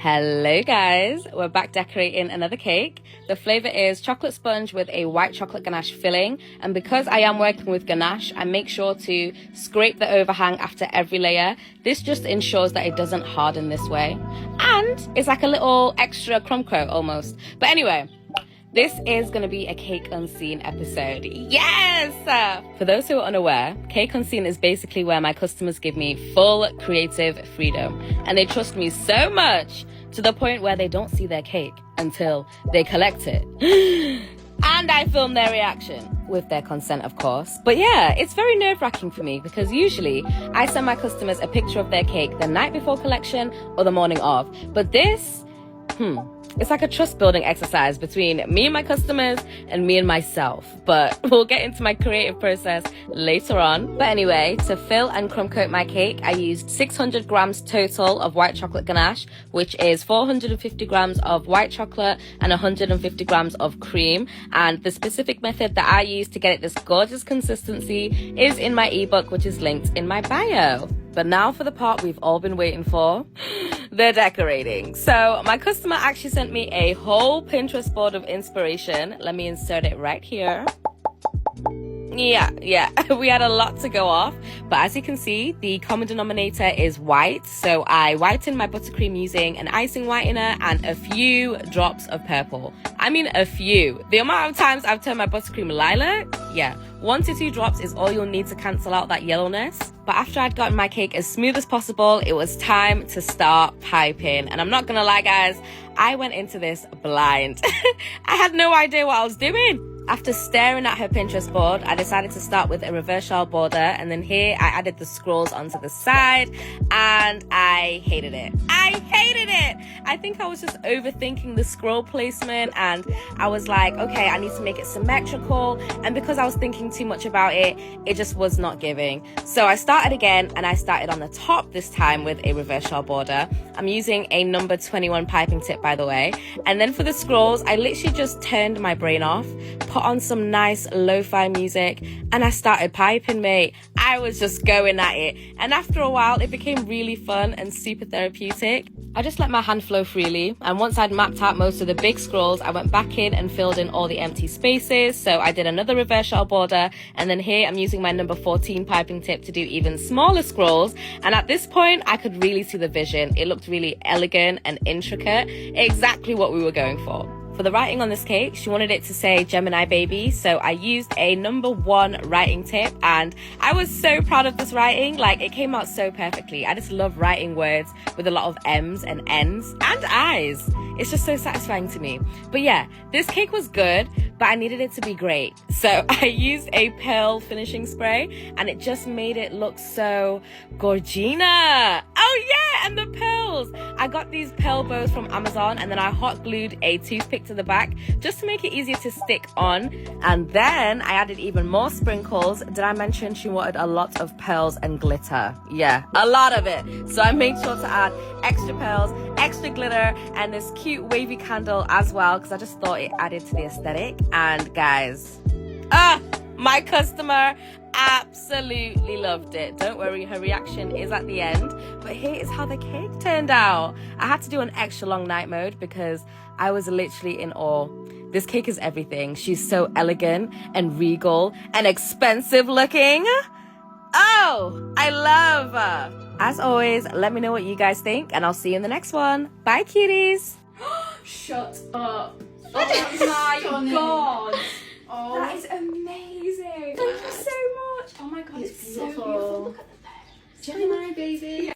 Hello guys, we're back decorating another cake. The flavor is chocolate sponge with a white chocolate ganache filling, and because I am working with ganache, I make sure to scrape the overhang after every layer. This just ensures that it doesn't harden this way, and it's like a little extra crumb coat almost. But anyway, this is going to be a Cake Unseen episode. Yes! For those who are unaware, Cake Unseen is basically where my customers give me full creative freedom. And they trust me so much to the point where they don't see their cake until they collect it. And I film their reaction, with their consent, of course. But yeah, it's very nerve-wracking for me because usually I send my customers a picture of their cake the night before collection or the morning of. But this, it's like a trust building exercise between me and my customers and me and myself. But we'll get into my creative process later on. But anyway, to fill and crumb coat my cake, I used 600 grams total of white chocolate ganache, which is 450 grams of white chocolate and 150 grams of cream. And the specific method that I use to get it this gorgeous consistency is in my ebook, which is linked in my bio. But now for the part we've all been waiting for, the decorating. So my customer actually sent me a whole Pinterest board of inspiration. Let me insert it right here. Yeah, we had a lot to go off, but as you can see, the common denominator is white. So I whitened my buttercream using an icing whitener and a few drops of purple. I mean a few. The amount of times I've turned my buttercream lilac, 1 to 2 drops is all you'll need to cancel out that yellowness. But after I'd gotten my cake as smooth as possible, it was time to start piping. And I'm not gonna lie guys, I went into this blind. I had no idea what I was doing. After staring at her Pinterest board, I decided to start with a reverse shawl border, and then here I added the scrolls onto the side, and I hated it. I think I was just overthinking the scroll placement, and I was like, okay, I need to make it symmetrical, and because I was thinking too much about it, it just was not giving. So I started again, and I started on the top this time with a reverse shawl border. I'm using a number 21 piping tip, by the way. And then for the scrolls, I literally just turned my brain off, put on some nice lo-fi music, and I started piping, mate. I was just going at it, and after a while it became really fun and super therapeutic. I just let my hand flow freely, and once I'd mapped out most of the big scrolls, I went back in and filled in all the empty spaces. So I did another reverse shawl border, and then here I'm using my number 14 piping tip to do even smaller scrolls. And at this point I could really see the vision. It looked really elegant and intricate, exactly what we were going for. For the writing on this cake, she wanted it to say Gemini baby, so I used a number 1 writing tip, and I was so proud of this writing. Like, it came out so perfectly. I just love writing words with a lot of M's and N's and I's. It's just so satisfying to me. But yeah, this cake was good, but I needed it to be great. So I used a pearl finishing spray, and it just made it look so gorgina. Oh yeah, and the pearls. I got these pearl bows from Amazon, and then I hot glued a toothpick to the back just to make it easier to stick on. And then I added even more sprinkles. Did I mention she wanted a lot of pearls and glitter? Yeah, a lot of it. So I made sure to add extra pearls, extra glitter, and this cute wavy candle as well, because I just thought it added to the aesthetic. And guys, my customer absolutely loved it. Don't worry, her reaction is at the end. But here is how the cake turned out. I had to do an extra long night mode because I was literally in awe. This cake is everything. She's so elegant and regal and expensive looking. Oh, I love her. As always, let me know what you guys think, and I'll see you in the next one. Bye, cuties. Shut up. Oh my god. Oh, that is amazing. Thank you so much. Oh my god, it's beautiful. So beautiful. Look at the birds. Gemini baby.